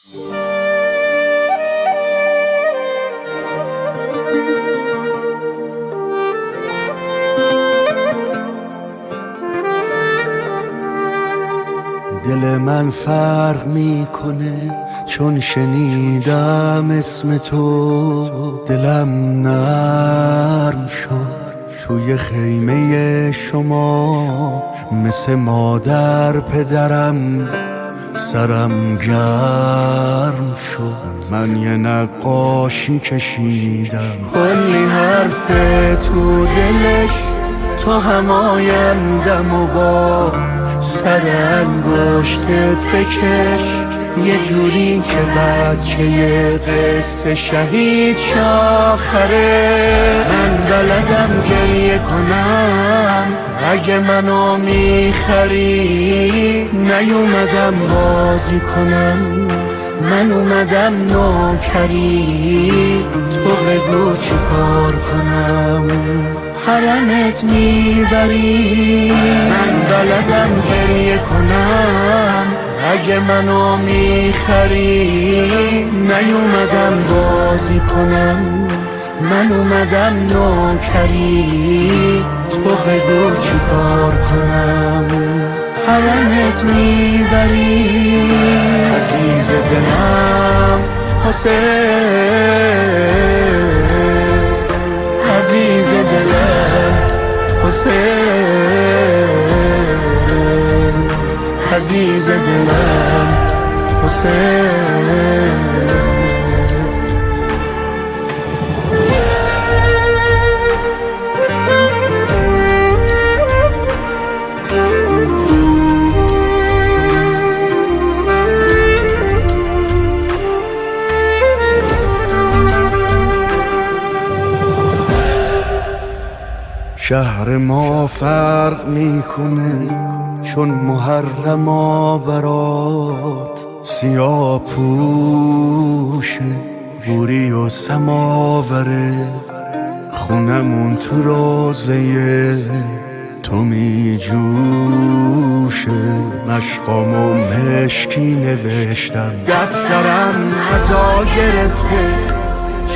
دل من فرق میکنه چون شنیدم اسم تو، دلم نرم شد توی خیمه شما، مثل مادر پدرم سرم گرم شد. من یه نقاشی کشیدم کلی حرف تو دلش، تو هم آیندم و با سر انگشتت بکش، یه جوری که بچه قصه شهید شاخره. من بلدم گریه کنم اگه منو میخری، نیومدم بازی کنم من اومدم نوکری، تو بگو چی کار کنم حرمت میبری. من بلدم گریه کنم اگه منو میخری، نیومدم بازی کنم من اومدم نوکری، تو بگو چی کار کنم حرمت میبری. عزیز دلم حسین، عزیز دلم حسین، عزیز دلم حسین. شهر ما فرق میکنه چون محرما برات، سیاه پوشه بوری و سماوره، خونمون تو روزه تو می جوشه. مشقامو مشکی نوشتم دفترم عزا گرفته،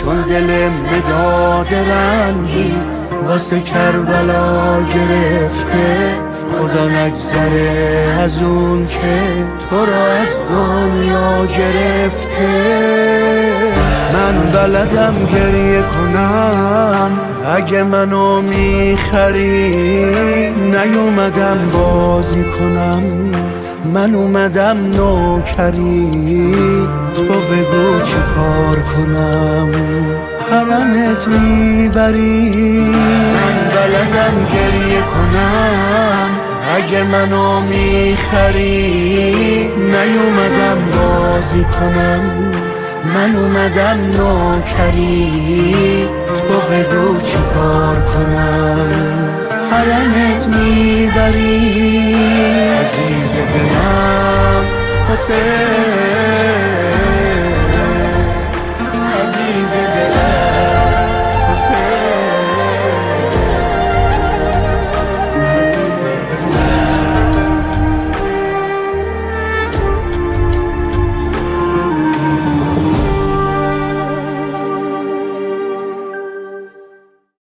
چون دل مداد رنگی واسه کربلا گرفته. خدا نگذره از اون که تو را از دنیا گرفته. من بلدم گریه کنم اگه منو میخری، نیومدم بازی کنم من اومدم نوکری، تو بگو چی کار کنم حرمت میبری. من بلدم گریه کنم اگه منو میخری، نیومدم بازی کنم من اومدم نوکری، تو بگو چی کار کنم حرمت میبری. عزیز دلم حسین،